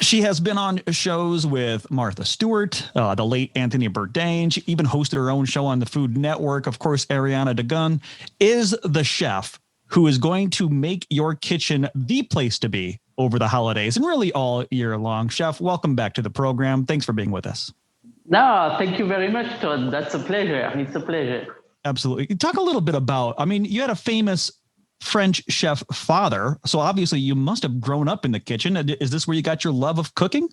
She has been on shows with Martha Stewart, the late Anthony Bourdain. She even hosted her own show on the Food Network. Of course, Ariane Daguin is the chef who is going to make your kitchen the place to be over the holidays and really all year long. Chef, welcome back to the program. Thanks for being with us. No, thank you very much, Todd. That's a pleasure. It's a pleasure. Absolutely. Talk a little bit about, you had a famous French chef father. So obviously you must have grown up in the kitchen. Is this where you got your love of cooking?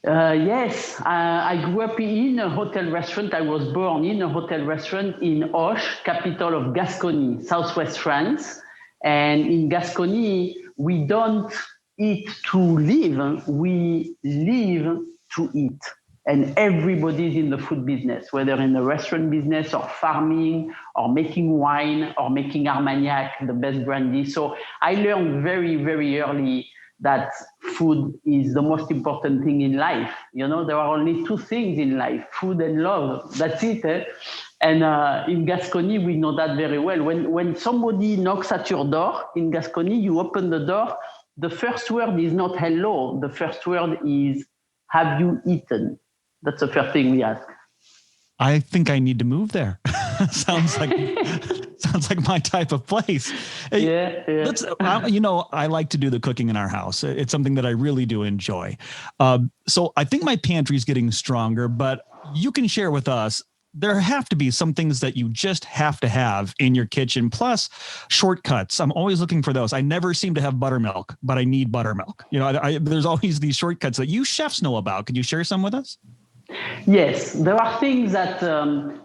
Yes, I grew up in a hotel restaurant. I was born in a hotel restaurant in Auch, capital of Gascony, southwest France. And in Gascony, we don't eat to live, we live to eat. And everybody's in the food business, whether in the restaurant business or farming or making wine or making Armagnac, the best brandy. So I learned very, very early that food is the most important thing in life. You know, there are only two things in life, food and love. That's it. Eh? And in Gascony, we know that very well. When somebody knocks at your door in Gascony, you open the door. The first word is not hello. The first word is, have you eaten? That's the first thing we ask. I think I need to move there. sounds like my type of place. Yeah. I like to do the cooking in our house. It's something that I really do enjoy. So I think my pantry is getting stronger, but you can share with us, there have to be some things that you just have to have in your kitchen, plus shortcuts. I'm always looking for those. I never seem to have buttermilk, but I need buttermilk. There's always these shortcuts that you chefs know about. Could you share some with us? Yes, there are things that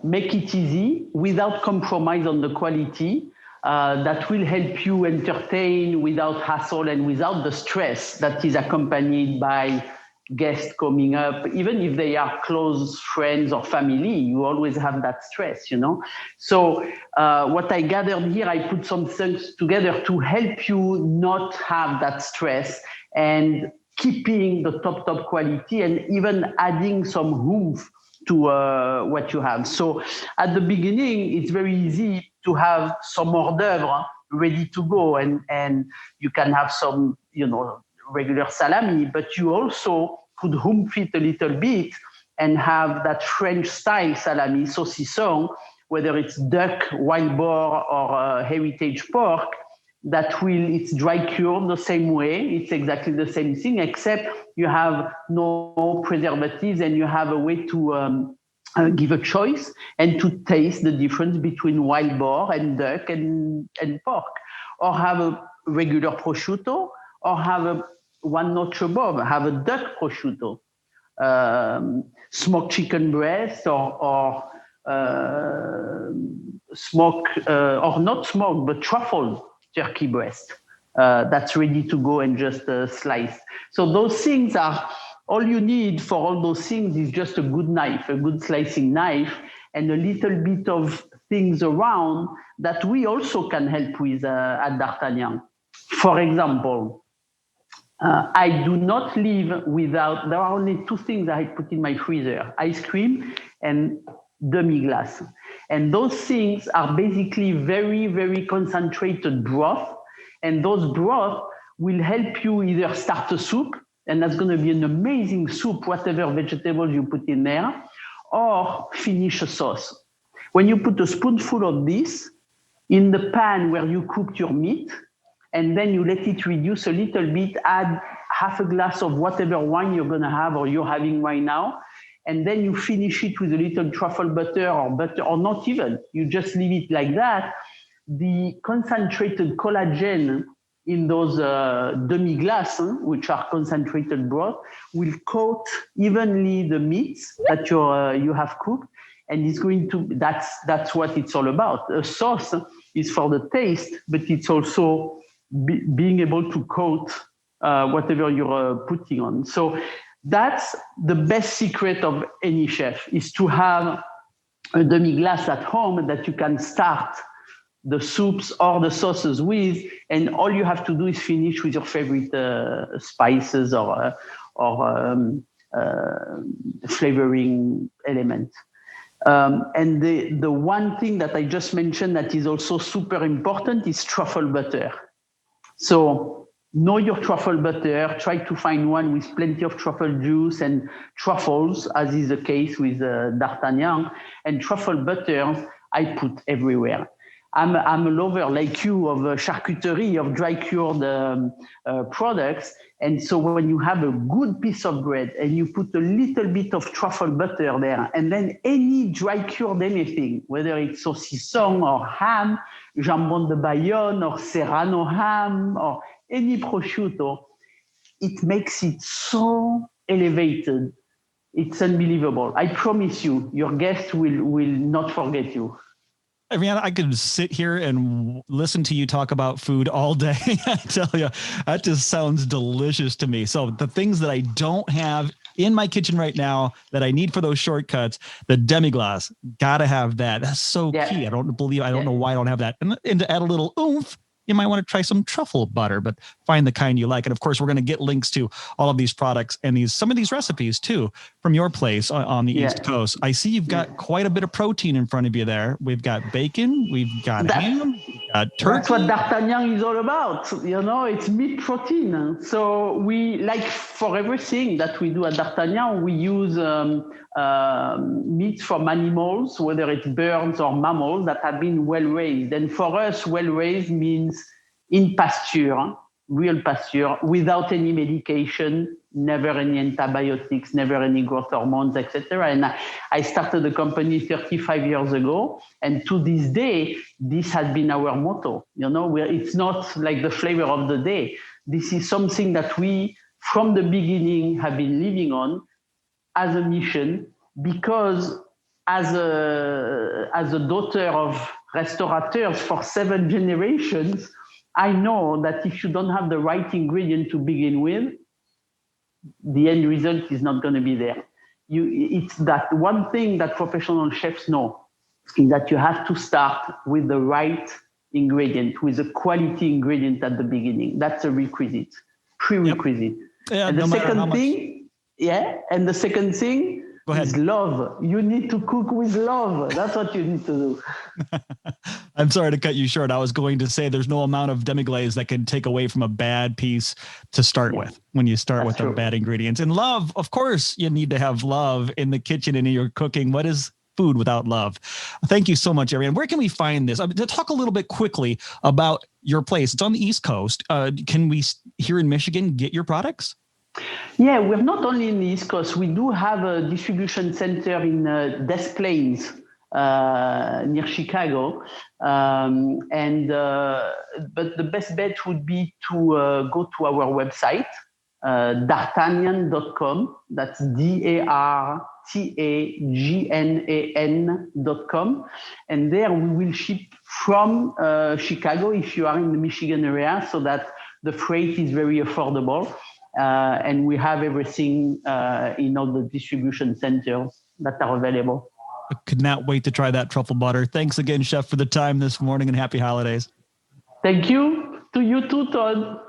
make it easy without compromise on the quality, that will help you entertain without hassle and without the stress that is accompanied by guests coming up. Even if they are close friends or family, you always have that stress, So what I gathered here, I put some things together to help you not have that stress and keeping the top quality and even adding some oomph to what you have. So at the beginning, it's very easy to have some hors d'oeuvre ready to go, and you can have some, regular salami, but you also could oomph it a little bit and have that French style salami, saucisson, whether it's duck, wild boar, or heritage pork. It's dry cured the same way. It's exactly the same thing, except you have no preservatives and you have a way to give a choice and to taste the difference between wild boar and duck and pork. Or have a regular prosciutto, or have one notch above, have a duck prosciutto, smoked chicken breast, or smoked, or not smoked, but truffled turkey breast that's ready to go and just sliced. So those things are, all you need for all those things is just a good knife, a good slicing knife, and a little bit of things around that we also can help with at D'Artagnan. For example, I do not live without, there are only two things I put in my freezer, ice cream and demi-glace. And those things are basically very, very concentrated broth. And those broth will help you either start a soup, and that's going to be an amazing soup, whatever vegetables you put in there, or finish a sauce. When you put a spoonful of this in the pan where you cooked your meat, and then you let it reduce a little bit, add half a glass of whatever wine you're going to have or you're having right now, and then you finish it with a little truffle butter, or not even. You just leave it like that. The concentrated collagen in those demi-glace, which are concentrated broth, will coat evenly the meats that you have cooked, and it's going to. That's what it's all about. A sauce is for the taste, but it's also being able to coat whatever you're putting on. So that's the best secret of any chef, is to have a demi-glace at home that you can start the soups or the sauces with, and all you have to do is finish with your favorite spices or flavoring element. And the one thing that I just mentioned that is also super important is truffle butter. So know your truffle butter. Try to find one with plenty of truffle juice and truffles, as is the case with D'Artagnan. And truffle butters, I put everywhere. I'm a lover like you of charcuterie, of dry cured products. And so when you have a good piece of bread and you put a little bit of truffle butter there, and then any dry cured anything, whether it's saucisson or ham, jambon de Bayonne or serrano ham or any prosciutto, it makes it so elevated. It's unbelievable. I promise you, your guests will not forget you. Ariane, I could sit here and listen to you talk about food all day. I tell you, that just sounds delicious to me. So the things that I don't have in my kitchen right now that I need for those shortcuts, the demi-glace, gotta have that. That's so key. I don't know why I don't have that. And to add a little oomph, you might want to try some truffle butter, but find the kind you like. And of course, we're going to get links to all of these products and some of these recipes too from your place on the East Coast. I see you've got quite a bit of protein in front of you there. We've got bacon, we've got ham, we've got turkey. That's what D'Artagnan is all about. It's meat protein. So we, like for everything that we do at D'Artagnan, we use meat from animals, whether it's birds or mammals that have been well raised. And for us, well raised means in pasture, real pasture, without any medication, never any antibiotics, never any growth hormones, etc. And I started the company 35 years ago, and to this day, this has been our motto. It's not like the flavor of the day. This is something that we, from the beginning, have been living on as a mission, because as a daughter of restaurateurs for 7 generations, I know that if you don't have the right ingredient to begin with, the end result is not going to be there. It's that one thing that professional chefs know, is that you have to start with the right ingredient, with a quality ingredient at the beginning. That's a requisite, prerequisite. Yeah, and the second thing, and the second thing is love. You need to cook with love. That's what you need to do. I'm sorry to cut you short. I was going to say there's no amount of demi-glaze that can take away from a bad piece to start with when you start with the bad ingredients. And love, of course, you need to have love in the kitchen and in your cooking. What is food without love? Thank you so much, Ariane. Where can we find this? To talk a little bit quickly about your place. It's on the East Coast. Can we, here in Michigan, get your products? Yeah, we're not only in the East Coast. We do have a distribution center in Des Plaines, near Chicago. But the best bet would be to go to our website, d'Artagnan.com. That's DARTAGNAN.com. And there we will ship from Chicago if you are in the Michigan area, so that the freight is very affordable. And we have everything in all the distribution centers that are available. I could not wait to try that truffle butter. Thanks again, Chef, for the time this morning, and happy holidays. Thank you. To you too, Todd.